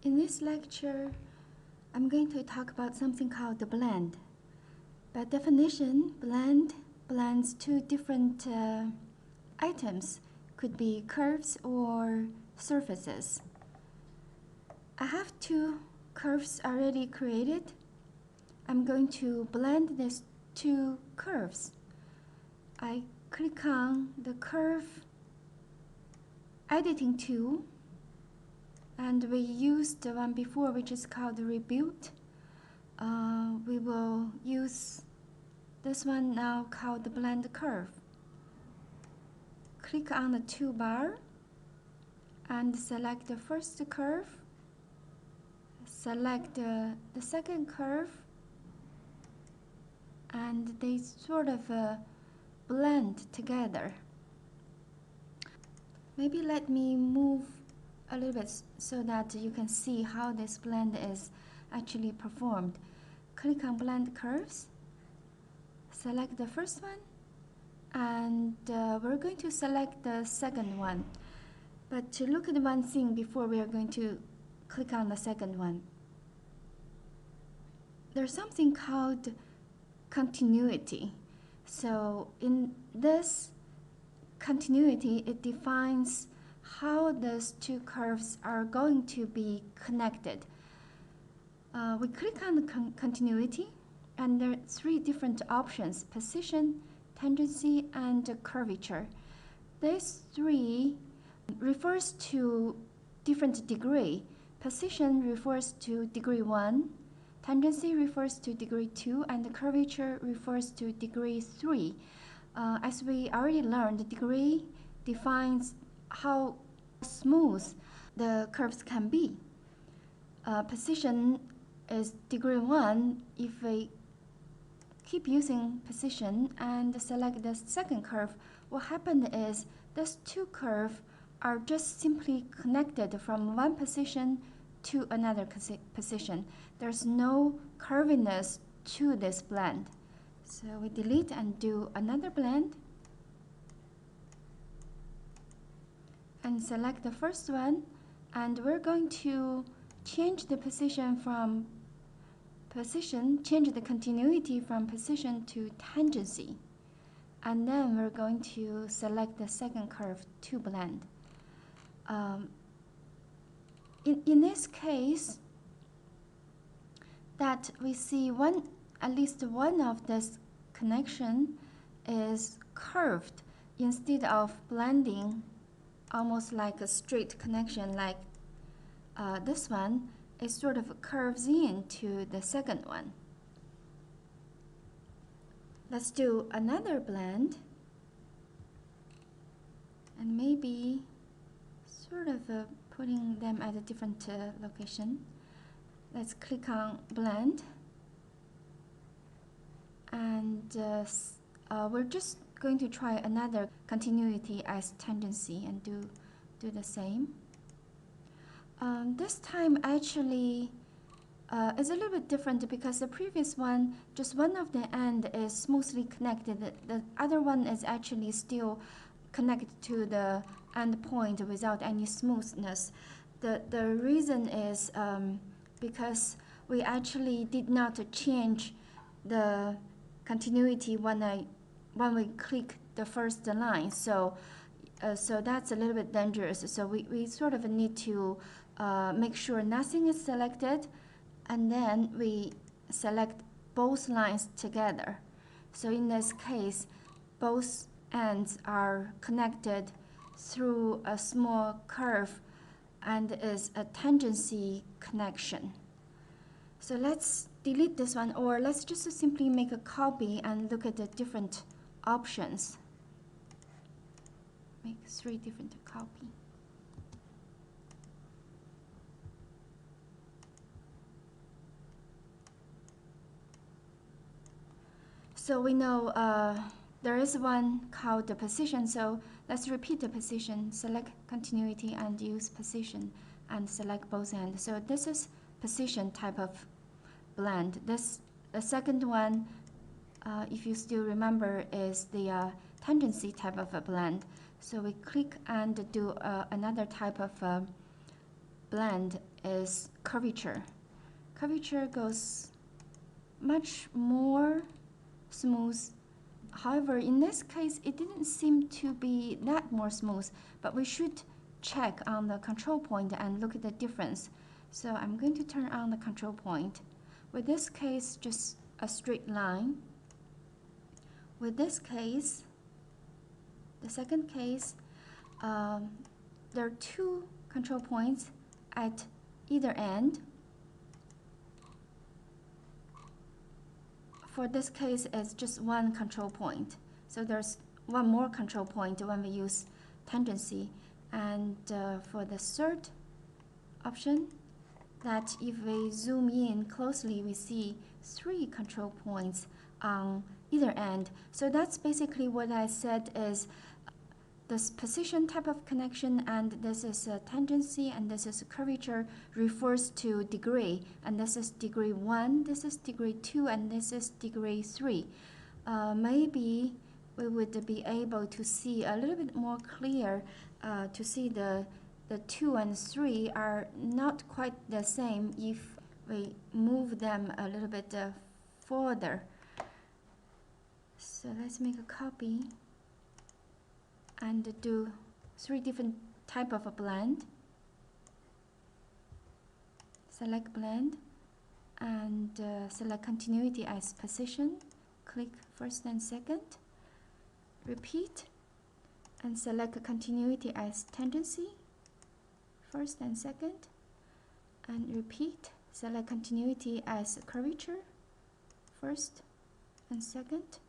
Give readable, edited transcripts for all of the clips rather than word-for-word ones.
In this lecture, I'm going to talk about something called the blend. By definition, blend blends two different items, could be curves or surfaces. I have two curves already created. I'm going to blend these two curves. I click on the curve editing tool, and we used the one before, which is called rebuild. We will use this one now called the blend curve. Click on the toolbar and select the first curve. Select the second curve, and they sort of blend together. Maybe let me move a little bit so that you can see how this blend is actually performed. Click on blend curves, select the first one, and we're going to select the second one. But to look at one thing before we are going to click on the second one. There's something called continuity. So in this continuity, it defines how those two curves are going to be connected. We click on the continuity, and there are three different options: position, tangency, and curvature. These three refers to different degree. Position refers to degree 1, tangency refers to degree 2, and the curvature refers to degree 3. As we already learned, the degree defines how smooth the curves can be. Position is degree 1. If we keep using position and select the second curve, what happened is these two curves are just simply connected from one position to another position. There's no curviness to this blend. So we delete and do another blend, and select the first one, and we're going to change the position from position, change the continuity from position to tangency, and then we're going to select the second curve to blend. In this case, that we see at least one of this connection is curved instead of blending almost like a straight connection like this one. It sort of curves into the second one. Let's do another blend, and maybe sort of putting them at a different location. Let's click on blend, and we're just going to try another continuity as tangency and do the same. This time actually is a little bit different because the previous one, just one of the end is smoothly connected. The other one is actually still connected to the end point without any smoothness. The reason is because we actually did not change the continuity when we click the first line. So that's a little bit dangerous. So we sort of need to make sure nothing is selected, and then we select both lines together. So in this case, both ends are connected through a small curve and is a tangency connection. So let's delete this one, or let's just simply make a copy and look at the different options. Make 3 different copies. So we know there is one called the position, so let's repeat the position, select continuity and use position, and select both ends. So this is position type of blend. The second one, if you still remember, is the tangency type of a blend. So we click and do another type of blend is curvature. Curvature goes much more smooth. However, in this case, it didn't seem to be that more smooth, but we should check on the control point and look at the difference. So I'm going to turn on the control point. With this case, just a straight line. With this case, the second case, there are two control points at either end. For this case, it's just one control point. So there's one more control point when we use tangency. And for the third option, that if we zoom in closely, we see 3 control points on either end. So that's basically what I said is this position type of connection, and this is a tangency, and this is a curvature, refers to degree. And this is degree 1, this is degree 2, and this is degree 3. Maybe we would be able to see a little bit more clear to see the 2 and 3 are not quite the same if we move them a little bit further. So let's make a copy and do 3 different type of a blend. Select blend and select continuity as position. Click first and second. Repeat and select continuity as tangency. First and second. And repeat. Select continuity as curvature. First and second.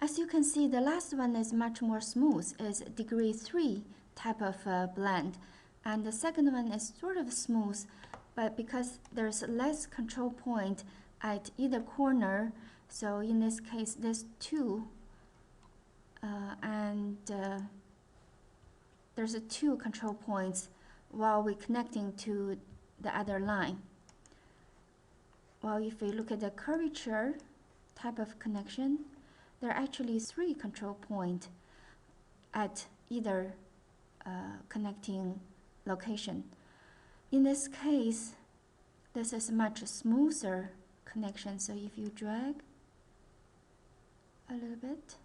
As you can see, the last one is much more smooth, is degree 3 type of blend. And the second one is sort of smooth, but because there's less control point at either corner, so in this case, there's 2, there's 2 control points while we're connecting to the other line. Well, if we look at the curvature type of connection, there are actually 3 control points at either connecting location. In this case, this is much smoother connection. So if you drag a little bit,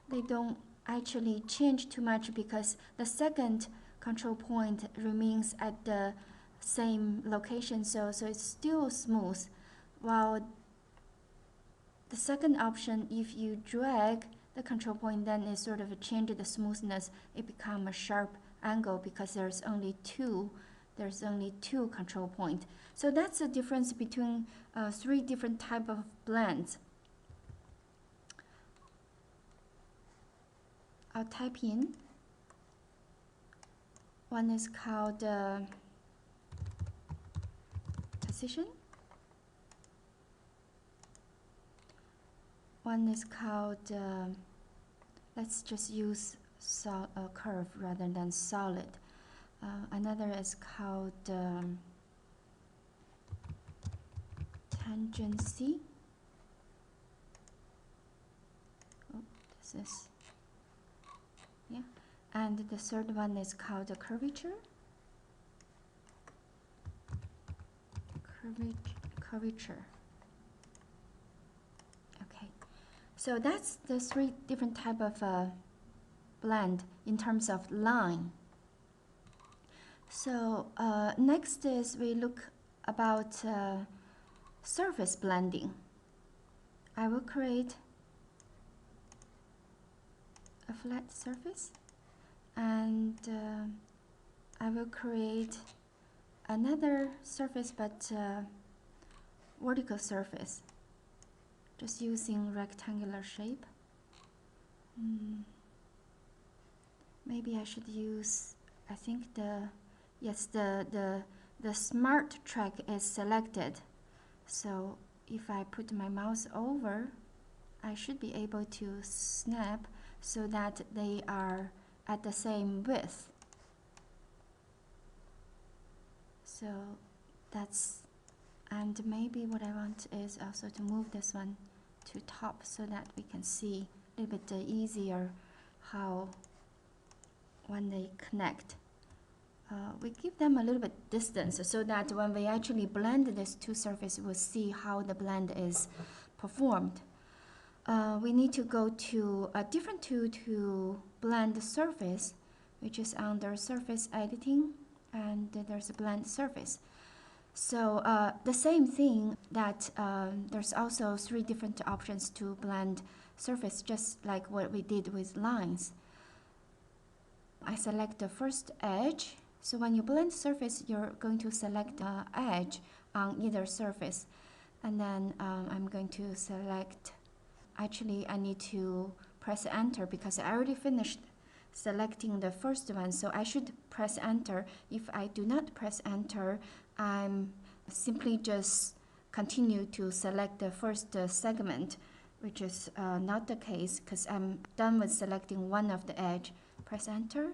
they don't actually change too much because the second control point remains at the same location. So it's still smooth. While the second option, if you drag the control point, then it sort of changes the smoothness. It becomes a sharp angle because there's only two control points. So that's the difference between 3 different type of blends. I'll type in. One is called position. One is called, let's just use a curve rather than solid. Another is called tangency. Oh, this is, yeah. And the third one is called curvature. Curvature. Okay. So that's the 3 different type of blend in terms of line. So next is we look about surface blending. I will create a flat surface, and I will create another surface, but vertical surface, just using rectangular shape. Maybe I should use, I think the smart track is selected. So if I put my mouse over, I should be able to snap so that they are at the same width. So that's, and maybe what I want is also to move this one to top so that we can see a little bit easier how when they connect. We give them a little bit distance so that when we actually blend these two surfaces, we'll see how the blend is performed. We need to go to a different tool to blend the surface, which is under surface editing, and there's a blend surface. So the same thing that there's also 3 different options to blend surface, just like what we did with lines. I select the first edge. So when you blend surface, you're going to select the edge on either surface. And then I'm going to select, actually I need to press enter because I already finished selecting the first one. So I should press enter. If I do not press enter, I'm simply just continue to select the first segment, which is not the case because I'm done with selecting one of the edge. Press enter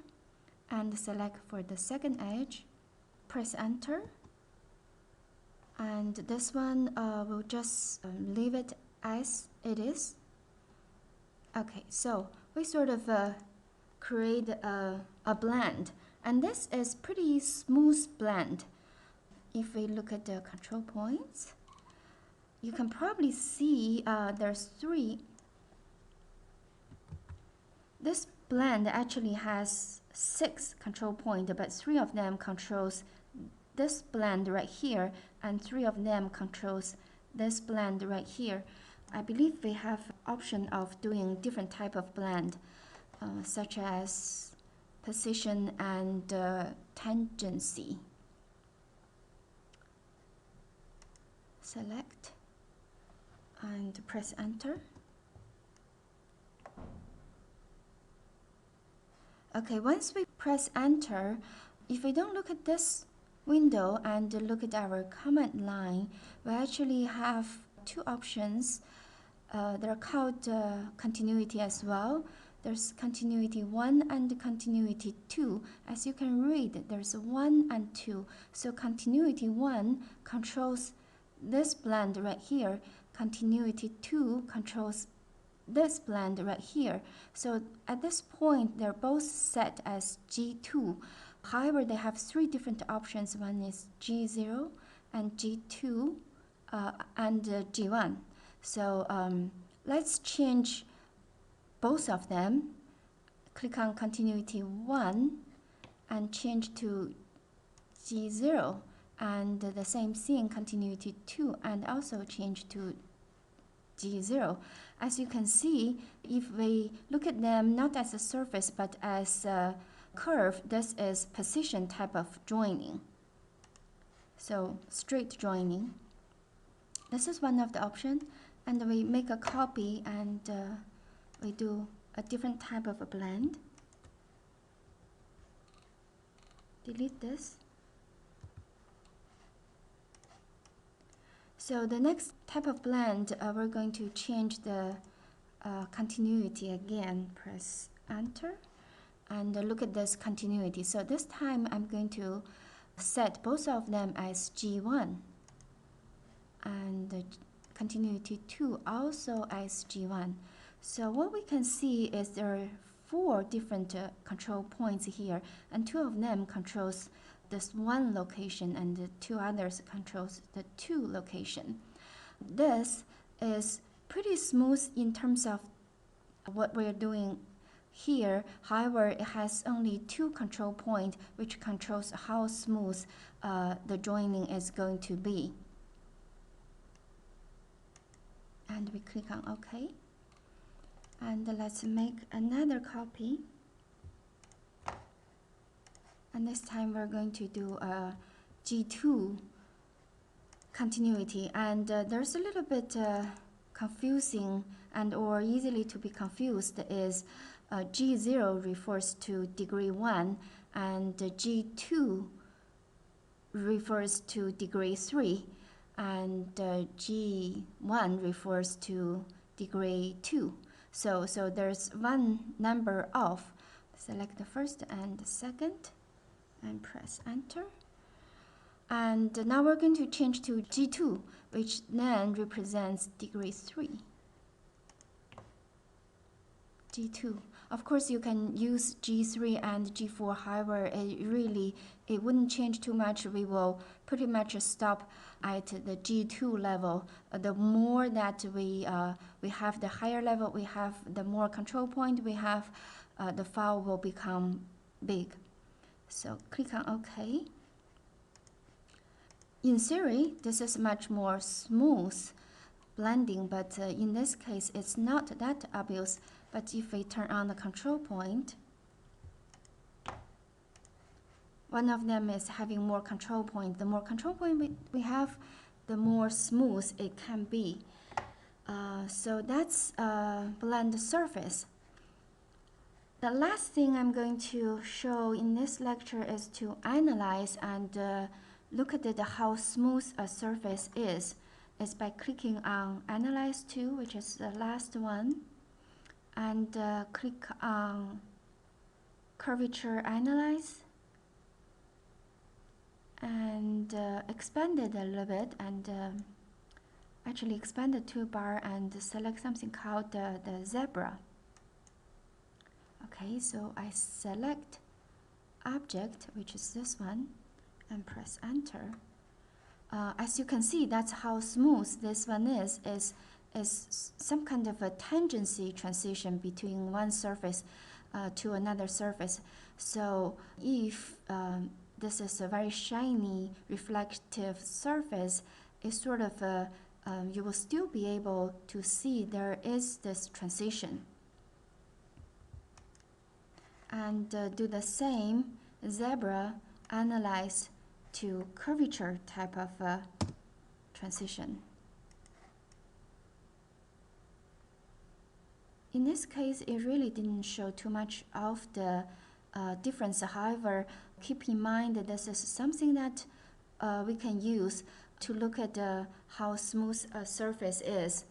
and select for the second edge. Press enter. And this one we'll just leave it as it is. Okay, so we sort of create a blend, and this is pretty smooth blend. If we look at the control points, you can probably see there's 3. This blend actually has 6 control points, but 3 of them controls this blend right here, and 3 of them controls this blend right here. I believe we have option of doing different type of blend, such as position and tangency. Select and press enter. Okay, once we press enter, if we don't look at this window and look at our command line, we actually have 2 options. They're called continuity as well. There's continuity 1 and continuity 2. As you can read, there's 1 and 2. So continuity 1 controls this blend right here. Continuity 2 controls this blend right here. So at this point, they're both set as G2. However, they have 3 different options. One is G0 and G2 and G1. So let's change both of them. Click on continuity 1 and change to G0, and the same thing, continuity 2, and also change to G0. As you can see, if we look at them not as a surface but as a curve, this is position type of joining. So straight joining. This is one of the options, and we make a copy and we do a different type of a blend. Delete this. So the next type of blend, we're going to change the continuity again. Press enter and look at this continuity. So this time I'm going to set both of them as G1 and the continuity 2 also as G1. So what we can see is there are 4 different control points here, and 2 of them controls this one location and the 2 others controls the 2 location. This is pretty smooth in terms of what we're doing here. However, it has only 2 control points, which controls how smooth the joining is going to be. And we click on OK. And let's make another copy. And this time we're going to do a G2 continuity. And there's a little bit confusing and or easily to be confused is G0 refers to degree 1 and G2 refers to degree 3 and G1 refers to degree 2. So there's one number off. Select the first and the second and press enter. And now we're going to change to G2, which then represents degree 3. G2. Of course, you can use G3 and G4. However, it wouldn't change too much. We will pretty much stop at the G2 level. The more that we have, the higher level we have, the more control point we have, the file will become big. So click on OK. In theory, this is much more smooth blending, but in this case, it's not that obvious. But if we turn on the control point, one of them is having more control point. The more control point we have, the more smooth it can be. So that's blend surface. The last thing I'm going to show in this lecture is to analyze and look at how smooth a surface is by clicking on Analyze To, which is the last one, and click on Curvature Analyze, and expand it a little bit, and actually expand the toolbar and select something called the zebra. Okay, so I select Object, which is this one, and press Enter. As you can see, that's how smooth this one is some kind of a tangency transition between one surface to another surface. So if this is a very shiny reflective surface, it's sort of you will still be able to see there is this transition. And do the same zebra, analyze to curvature type of transition. In this case, it really didn't show too much of the difference. However, keep in mind that this is something that we can use to look at how smooth a surface is.